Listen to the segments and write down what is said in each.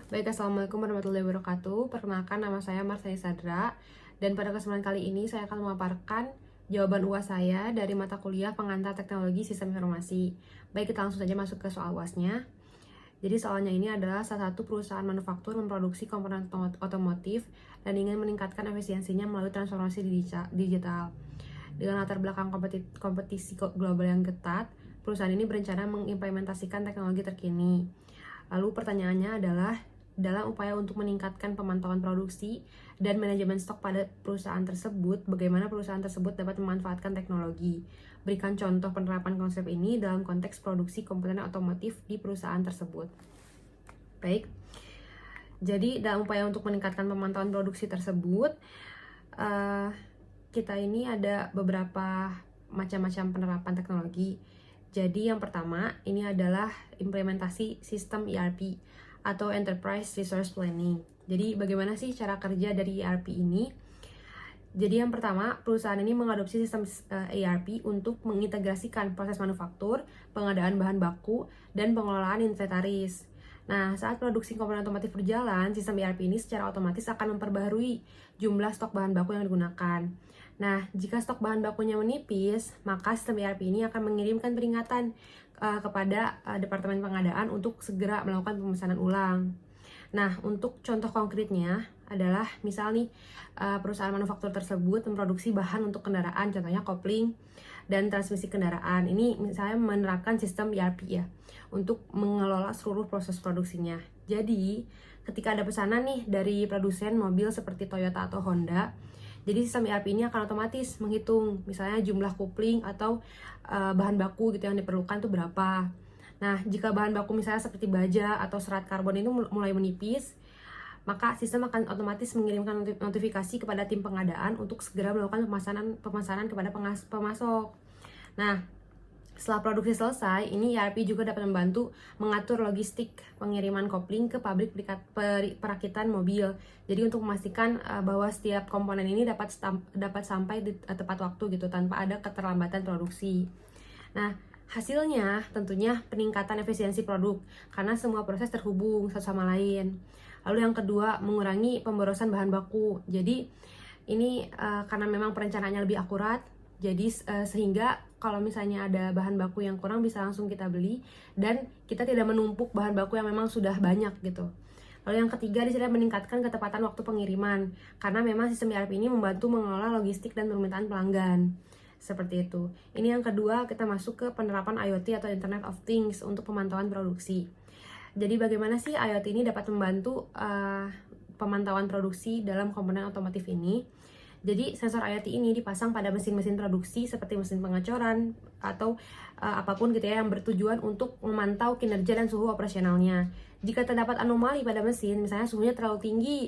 Baik, Assalamualaikum warahmatullahi wabarakatuh. Perkenalkan, nama saya Marsani Sadra. Dan pada kesempatan kali ini saya akan memaparkan jawaban UAS saya dari mata kuliah Pengantar Teknologi Sistem Informasi. Baik, kita langsung saja masuk ke soal UASnya. Jadi soalnya ini adalah salah satu perusahaan manufaktur memproduksi komponen otomotif dan ingin meningkatkan efisiensinya melalui transformasi digital. Dengan latar belakang kompetisi global yang ketat, perusahaan ini berencana mengimplementasikan teknologi terkini. Lalu pertanyaannya adalah, dalam upaya untuk meningkatkan pemantauan produksi dan manajemen stok pada perusahaan tersebut, bagaimana perusahaan tersebut dapat memanfaatkan teknologi? Berikan contoh penerapan konsep ini dalam konteks produksi komponen otomotif di perusahaan tersebut. Baik, jadi dalam upaya untuk meningkatkan pemantauan produksi tersebut, kita ini ada beberapa macam-macam penerapan teknologi. Jadi yang pertama, ini adalah implementasi sistem ERP atau Enterprise Resource Planning. Jadi bagaimana sih cara kerja dari ERP ini? Jadi yang pertama, perusahaan ini mengadopsi sistem ERP untuk mengintegrasikan proses manufaktur, pengadaan bahan baku, dan pengelolaan inventaris. Nah, saat produksi komponen otomotif berjalan, sistem ERP ini secara otomatis akan memperbaharui jumlah stok bahan baku yang digunakan. Nah, jika stok bahan bakunya menipis, maka sistem ERP ini akan mengirimkan peringatan kepada Departemen Pengadaan untuk segera melakukan pemesanan ulang. Nah, untuk contoh konkretnya adalah misal nih, perusahaan manufaktur tersebut memproduksi bahan untuk kendaraan, contohnya kopling dan transmisi kendaraan. Ini misalnya menerapkan sistem ERP ya, untuk mengelola seluruh proses produksinya. Jadi, ketika ada pesanan nih dari produsen mobil seperti Toyota atau Honda, jadi sistem ERP ini akan otomatis menghitung misalnya jumlah kopling atau bahan baku gitu yang diperlukan itu berapa. Nah, jika bahan baku misalnya seperti baja atau serat karbon itu mulai menipis, maka sistem akan otomatis mengirimkan notifikasi kepada tim pengadaan untuk segera melakukan pemesanan kepada pemasok. Nah, setelah produksi selesai, ini ERP juga dapat membantu mengatur logistik pengiriman kopling ke pabrik perakitan mobil. Jadi untuk memastikan bahwa setiap komponen ini dapat sampai di tepat waktu gitu tanpa ada keterlambatan produksi. Nah, hasilnya tentunya peningkatan efisiensi produk karena semua proses terhubung satu sama lain. Lalu yang kedua, mengurangi pemborosan bahan baku. Jadi ini karena memang perencanaannya lebih akurat, jadi sehingga kalau misalnya ada bahan baku yang kurang bisa langsung kita beli dan kita tidak menumpuk bahan baku yang memang sudah banyak gitu. Lalu yang ketiga, di sini meningkatkan ketepatan waktu pengiriman karena memang sistem ERP ini membantu mengelola logistik dan permintaan pelanggan. Seperti itu. Ini yang kedua, kita masuk ke penerapan IoT atau Internet of Things untuk pemantauan produksi. Jadi bagaimana sih IoT ini dapat membantu pemantauan produksi dalam komponen otomotif ini? Jadi sensor IoT ini dipasang pada mesin-mesin produksi seperti mesin pengecoran atau apapun gitu ya, yang bertujuan untuk memantau kinerja dan suhu operasionalnya. Jika terdapat anomali pada mesin, misalnya suhunya terlalu tinggi,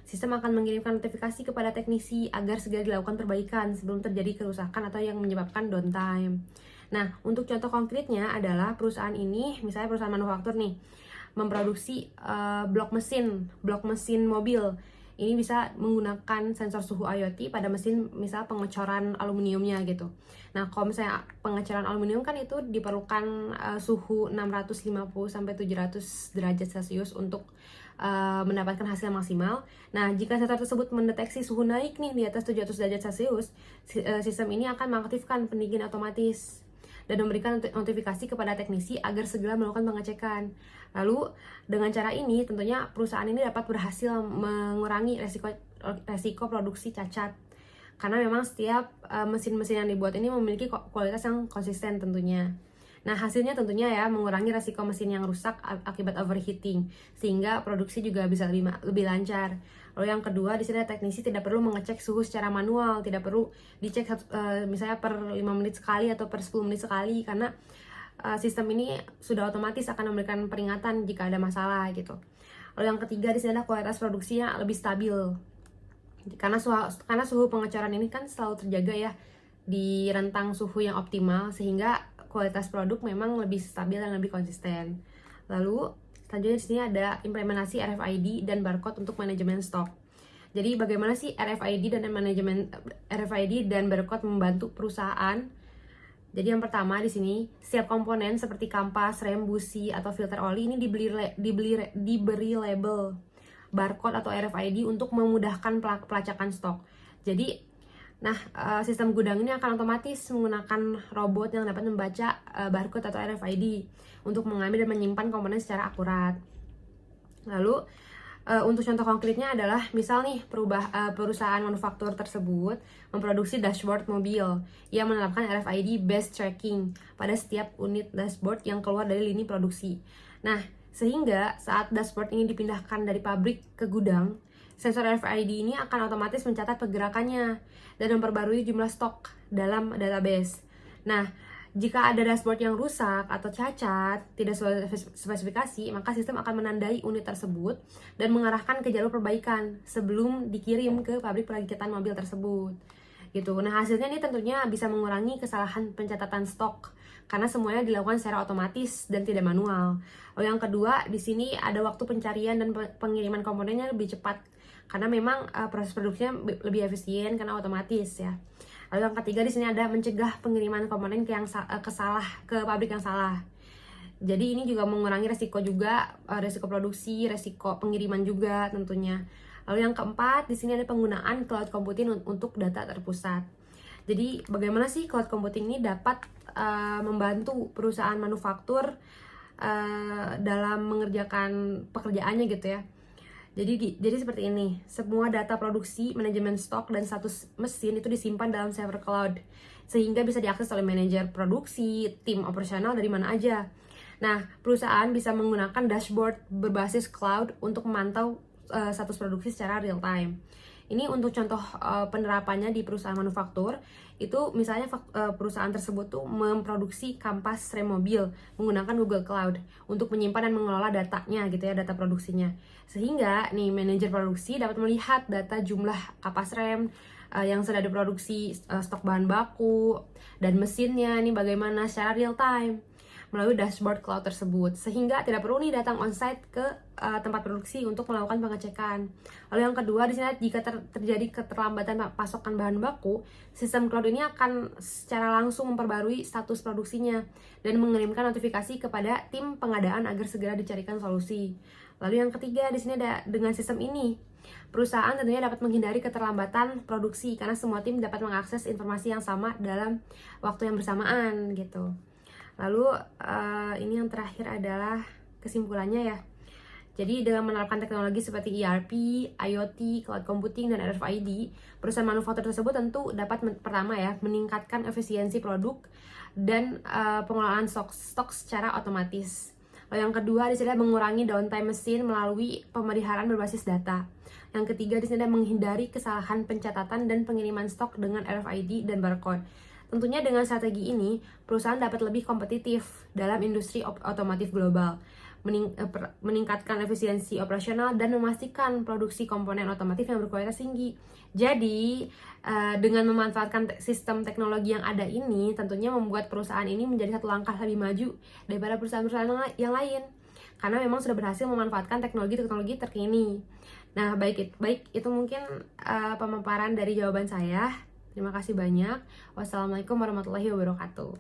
sistem akan mengirimkan notifikasi kepada teknisi agar segera dilakukan perbaikan sebelum terjadi kerusakan atau yang menyebabkan downtime. Nah, untuk contoh konkretnya adalah perusahaan ini, misalnya perusahaan manufaktur nih, memproduksi blok mesin mobil. Ini bisa menggunakan sensor suhu IoT pada mesin misal pengecoran aluminiumnya gitu. Nah, kalau misalnya pengecoran aluminium kan itu diperlukan suhu 650 sampai 700 derajat Celcius untuk mendapatkan hasil maksimal. Nah, jika sensor tersebut mendeteksi suhu naik nih di atas 700 derajat Celcius, sistem ini akan mengaktifkan pendingin otomatis dan memberikan notifikasi kepada teknisi agar segera melakukan pengecekan. Lalu dengan cara ini tentunya perusahaan ini dapat berhasil mengurangi resiko produksi cacat karena memang setiap mesin-mesin yang dibuat ini memiliki kualitas yang konsisten tentunya. Nah, hasilnya tentunya ya mengurangi resiko mesin yang rusak akibat overheating sehingga produksi juga bisa lebih lancar. Lalu yang kedua, di sini teknisi tidak perlu mengecek suhu secara manual, tidak perlu dicek misalnya per 5 menit sekali atau per 10 menit sekali karena sistem ini sudah otomatis akan memberikan peringatan jika ada masalah gitu. Lalu yang ketiga, di sini ada kualitas produksinya lebih stabil. Karena suhu pengecoran ini kan selalu terjaga ya di rentang suhu yang optimal sehingga kualitas produk memang lebih stabil dan lebih konsisten. Lalu selanjutnya di sini ada implementasi RFID dan barcode untuk manajemen stok. Jadi bagaimana sih RFID dan barcode membantu perusahaan Jadi yang pertama di sini, setiap komponen seperti kampas, rem, busi, atau filter oli ini diberi label barcode atau RFID untuk memudahkan pelacakan stok. Jadi, sistem gudang ini akan otomatis menggunakan robot yang dapat membaca barcode atau RFID untuk mengambil dan menyimpan komponen secara akurat. Lalu, untuk contoh konkretnya adalah misal nih perusahaan manufaktur tersebut memproduksi dashboard mobil yang menerapkan RFID based tracking pada setiap unit dashboard yang keluar dari lini produksi. Nah, sehingga saat dashboard ini dipindahkan dari pabrik ke gudang, sensor RFID ini akan otomatis mencatat pergerakannya dan memperbarui jumlah stok dalam database. Nah, jika ada dashboard yang rusak atau cacat, tidak sesuai spesifikasi, maka sistem akan menandai unit tersebut dan mengarahkan ke jalur perbaikan sebelum dikirim ke pabrik perakitan mobil tersebut. Gitu. Nah, hasilnya ini tentunya bisa mengurangi kesalahan pencatatan stok karena semuanya dilakukan secara otomatis dan tidak manual. Lalu yang kedua, di sini ada waktu pencarian dan pengiriman komponennya lebih cepat karena memang proses produksinya lebih efisien karena otomatis ya. Lalu yang ketiga di sini ada mencegah pengiriman komponen ke pabrik yang salah. Jadi ini juga mengurangi resiko produksi, resiko pengiriman juga tentunya. Lalu yang keempat di sini ada penggunaan cloud computing untuk data terpusat. Jadi bagaimana sih cloud computing ini dapat membantu perusahaan manufaktur dalam mengerjakan pekerjaannya gitu ya. Jadi seperti ini, semua data produksi, manajemen stok, dan status mesin itu disimpan dalam server cloud sehingga bisa diakses oleh manajer produksi, tim operasional dari mana aja. Nah, perusahaan bisa menggunakan dashboard berbasis cloud untuk memantau status produksi secara real time. Ini untuk contoh penerapannya di perusahaan manufaktur, itu misalnya perusahaan tersebut tuh memproduksi kampas rem mobil menggunakan Google Cloud untuk menyimpan dan mengelola datanya gitu ya, data produksinya. Sehingga nih manajer produksi dapat melihat data jumlah kapas rem yang sudah diproduksi, stok bahan baku, dan mesinnya ini bagaimana secara real time melalui dashboard cloud tersebut, sehingga tidak perlu nih datang onsite ke tempat produksi untuk melakukan pengecekan. Lalu yang kedua di sini, jika terjadi keterlambatan pasokan bahan baku, sistem cloud ini akan secara langsung memperbarui status produksinya dan mengirimkan notifikasi kepada tim pengadaan agar segera dicarikan solusi. Lalu yang ketiga di sini ada dengan sistem ini, perusahaan tentunya dapat menghindari keterlambatan produksi karena semua tim dapat mengakses informasi yang sama dalam waktu yang bersamaan gitu. Lalu ini yang terakhir adalah kesimpulannya ya. Jadi dengan menerapkan teknologi seperti ERP, IoT, cloud computing, dan RFID, perusahaan manufaktur tersebut tentu dapat pertama ya meningkatkan efisiensi produk dan pengelolaan stok secara otomatis. Lalu yang kedua di sini mengurangi downtime mesin melalui pemeliharaan berbasis data. Yang ketiga di sini menghindari kesalahan pencatatan dan pengiriman stok dengan RFID dan barcode. Tentunya dengan strategi ini, perusahaan dapat lebih kompetitif dalam industri otomotif global, meningkatkan efisiensi operasional, dan memastikan produksi komponen otomotif yang berkualitas tinggi. Jadi, dengan memanfaatkan sistem teknologi yang ada ini, tentunya membuat perusahaan ini menjadi satu langkah lebih maju daripada perusahaan-perusahaan yang lain. Karena memang sudah berhasil memanfaatkan teknologi-teknologi terkini. Nah, baik itu mungkin pemaparan dari jawaban saya. Terima kasih banyak. Wassalamualaikum warahmatullahi wabarakatuh.